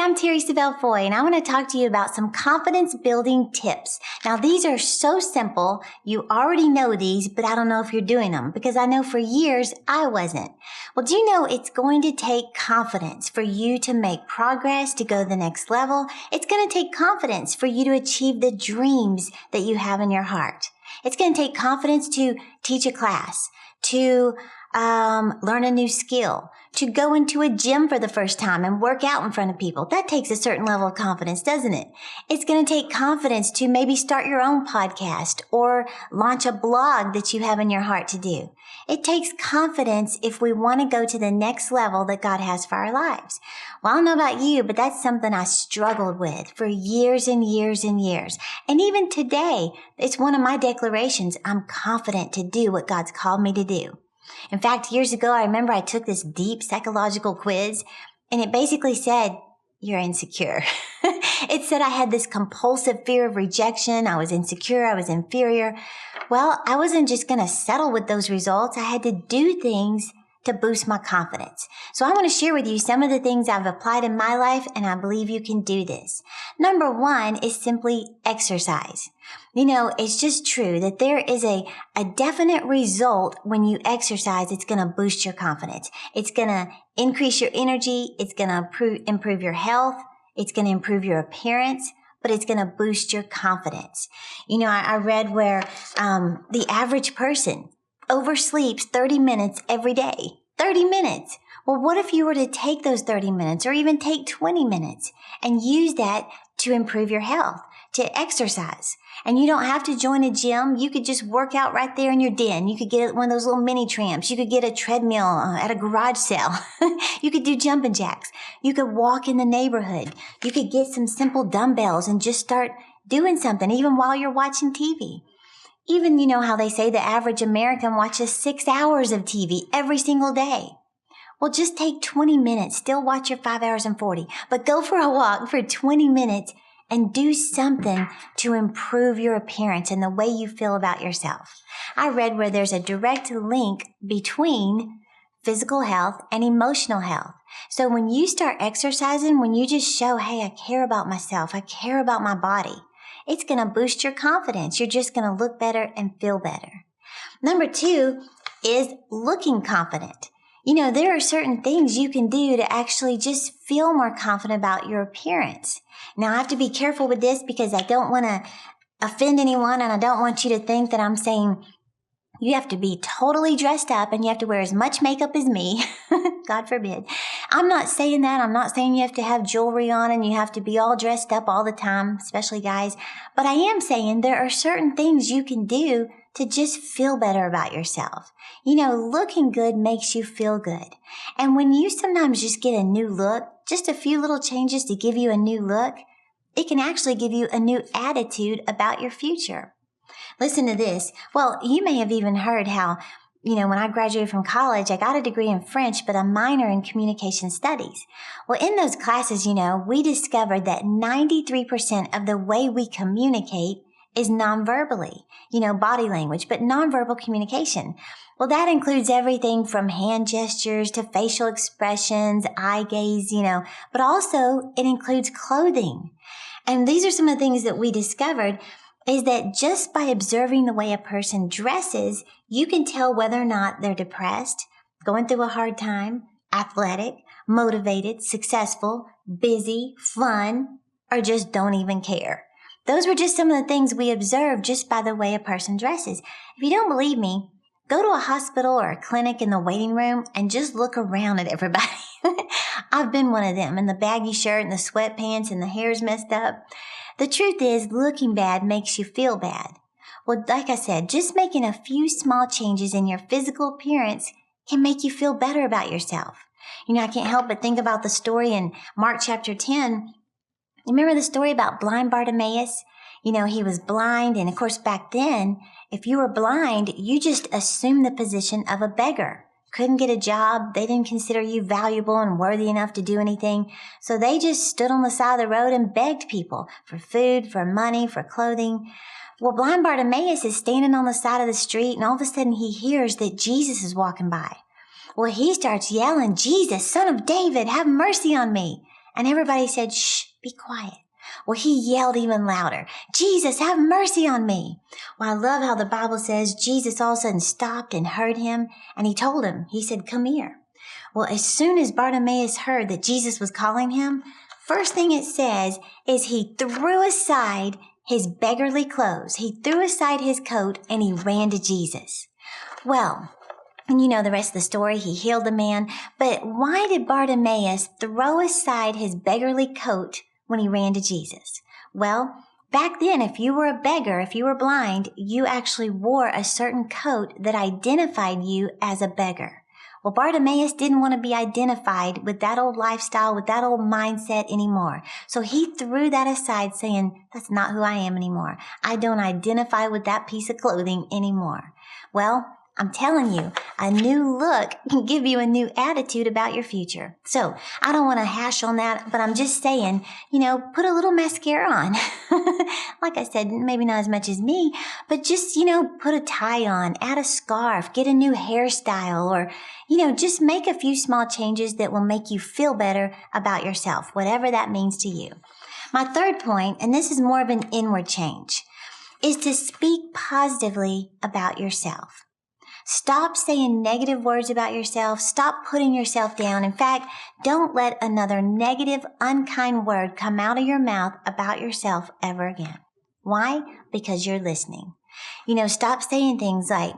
I'm Terri Savelle and I want to talk to you about some confidence building tips. Now, these are so simple. You already know these, but I don't know if you're doing them because I know for years I wasn't. Well, do you know it's going to take confidence for you to make progress, to go to the next level? It's going to take confidence for you to achieve the dreams that you have in your heart. It's going to take confidence to teach a class, to learn a new skill, to go into a gym for the first time and work out in front of people. That takes a certain level of confidence, doesn't it? It's going to take confidence to maybe start your own podcast or launch a blog that you have in your heart to do. It takes confidence if we want to go to the next level that God has for our lives. Well, I don't know about you, but that's something I struggled with for years and years and years. And even today, it's one of my declarations. I'm confident to do what God's called me to do. In fact, years ago, I remember I took this deep psychological quiz, and it basically said, you're insecure. It said I had this compulsive fear of rejection. I was insecure. I was inferior. Well, I wasn't just going to settle with those results. I had to do things to boost my confidence. So I want to share with you some of the things I've applied in my life, and I believe you can do this. Number one is simply exercise. You know, it's just true that there is a definite result when you exercise. It's going to boost your confidence. It's going to increase your energy. It's going to improve your health. It's going to improve your appearance, but it's going to boost your confidence. You know, I read where the average person oversleeps 30 minutes every day. 30 minutes. Well, what if you were to take those 30 minutes or even take 20 minutes and use that to improve your health, to exercise? And you don't have to join a gym. You could just work out right there in your den. You could get one of those little mini tramps. You could get a treadmill at a garage sale. You could do jumping jacks. You could walk in the neighborhood. You could get some simple dumbbells and just start doing something even while you're watching TV. Even, you know how they say the average American watches 6 hours of TV every single day. Well, just take 20 minutes, still watch your 5 hours and 40, but go for a walk for 20 minutes and do something to improve your appearance and the way you feel about yourself. I read where there's a direct link between physical health and emotional health. So when you start exercising, when you just show, hey, I care about myself, I care about my body, it's going to boost your confidence. You're just going to look better and feel better. Number two is looking confident. You know, there are certain things you can do to actually just feel more confident about your appearance. Now, I have to be careful with this because I don't want to offend anyone, and I don't want you to think that I'm saying you have to be totally dressed up and you have to wear as much makeup as me. God forbid. I'm not saying that. I'm not saying you have to have jewelry on and you have to be all dressed up all the time, especially guys. But I am saying there are certain things you can do to just feel better about yourself. You know, looking good makes you feel good. And when you sometimes just get a new look, just a few little changes to give you a new look, it can actually give you a new attitude about your future. Listen to this. Well, you may have even heard how, you know, when I graduated from college, I got a degree in French, but a minor in communication studies. Well, in those classes, you know, we discovered that 93% of the way we communicate is nonverbally, you know, body language, but nonverbal communication. Well, that includes everything from hand gestures to facial expressions, eye gaze, you know, but also it includes clothing. And these are some of the things that we discovered is that just by observing the way a person dresses, you can tell whether or not they're depressed, going through a hard time, athletic, motivated, successful, busy, fun, or just don't even care. Those were just some of the things we observed just by the way a person dresses. If you don't believe me, go to a hospital or a clinic in the waiting room and just look around at everybody. I've been one of them in the baggy shirt and the sweatpants and the hair's messed up. The truth is, looking bad makes you feel bad. Well, like I said, just making a few small changes in your physical appearance can make you feel better about yourself. You know, I can't help but think about the story in Mark chapter 10. You remember the story about blind Bartimaeus? You know, he was blind, and of course back then, if you were blind, you just assumed the position of a beggar. Couldn't get a job. They didn't consider you valuable and worthy enough to do anything. So they just stood on the side of the road and begged people for food, for money, for clothing. Well, blind Bartimaeus is standing on the side of the street, and all of a sudden he hears that Jesus is walking by. Well, he starts yelling, Jesus, Son of David, have mercy on me. And everybody said, shh, be quiet. Well, he yelled even louder, Jesus, have mercy on me. Well, I love how the Bible says Jesus all of a sudden stopped and heard him, and he told him, he said, come here. Well, as soon as Bartimaeus heard that Jesus was calling him, first thing it says is he threw aside his beggarly clothes. He threw aside his coat and he ran to Jesus. Well, and you know the rest of the story. He healed the man. But why did Bartimaeus throw aside his beggarly coat when he ran to Jesus? Well, back then, if you were a beggar, if you were blind, you actually wore a certain coat that identified you as a beggar. Well, Bartimaeus didn't want to be identified with that old lifestyle, with that old mindset anymore. So he threw that aside saying, that's not who I am anymore. I don't identify with that piece of clothing anymore. Well, I'm telling you, a new look can give you a new attitude about your future. So I don't want to hash on that, but I'm just saying, put a little mascara on. Like I said, maybe not as much as me, but just, put a tie on, add a scarf, get a new hairstyle, or, just make a few small changes that will make you feel better about yourself, whatever that means to you. My third point, and this is more of an inward change, is to speak positively about yourself. Stop saying negative words about yourself. Stop putting yourself down. In fact, don't let another negative, unkind word come out of your mouth about yourself ever again. Why? Because you're listening. Stop saying things like,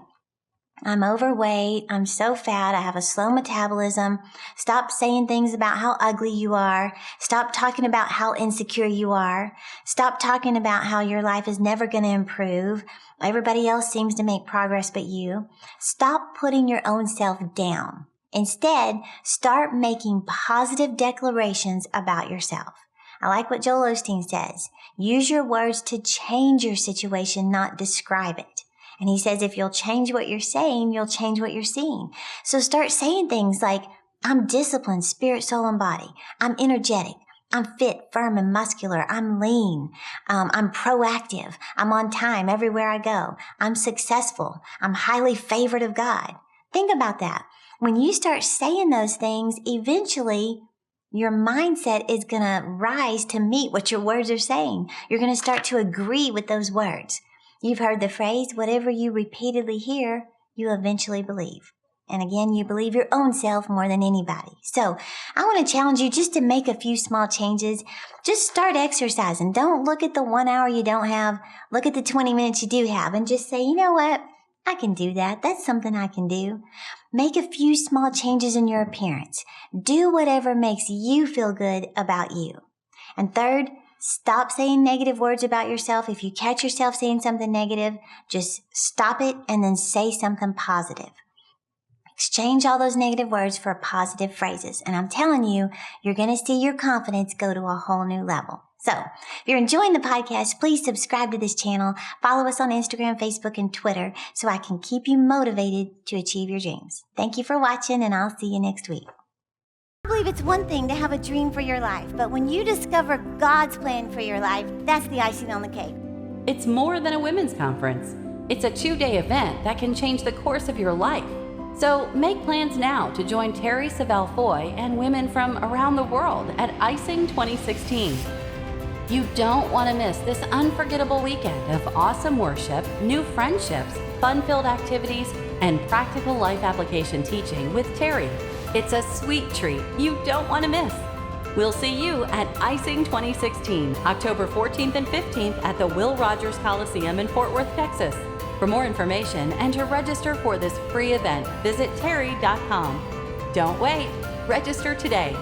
I'm overweight, I'm so fat, I have a slow metabolism. Stop saying things about how ugly you are. Stop talking about how insecure you are. Stop talking about how your life is never going to improve. Everybody else seems to make progress but you. Stop putting your own self down. Instead, start making positive declarations about yourself. I like what Joel Osteen says. Use your words to change your situation, not describe it. And he says, if you'll change what you're saying, you'll change what you're seeing. So start saying things like, I'm disciplined, spirit, soul, and body. I'm energetic. I'm fit, firm, and muscular. I'm lean. I'm proactive. I'm on time everywhere I go. I'm successful. I'm highly favored of God. Think about that. When you start saying those things, eventually your mindset is going to rise to meet what your words are saying. You're going to start to agree with those words. You've heard the phrase, whatever you repeatedly hear, you eventually believe. And again, you believe your own self more than anybody. So I want to challenge you just to make a few small changes. Just start exercising. Don't look at the 1 hour you don't have. Look at the 20 minutes you do have and just say, you know what? I can do that. That's something I can do. Make a few small changes in your appearance. Do whatever makes you feel good about you. And third, stop saying negative words about yourself. If you catch yourself saying something negative, just stop it and then say something positive. Exchange all those negative words for positive phrases. And I'm telling you, you're going to see your confidence go to a whole new level. So if you're enjoying the podcast, please subscribe to this channel. Follow us on Instagram, Facebook, and Twitter so I can keep you motivated to achieve your dreams. Thank you for watching, and I'll see you next week. I believe it's one thing to have a dream for your life, but when you discover God's plan for your life, that's the icing on the cake. It's more than a women's conference. It's a 2-day event that can change the course of your life. So make plans now to join Terri, Savelle Foy, and women from around the world at Icing 2016. You don't want to miss this unforgettable weekend of awesome worship, new friendships, fun-filled activities, and practical life application teaching with Terri. It's a sweet treat you don't want to miss. We'll see you at Icing 2016, October 14th and 15th at the Will Rogers Coliseum in Fort Worth, Texas. For more information and to register for this free event, visit terri.com. Don't wait. Register today.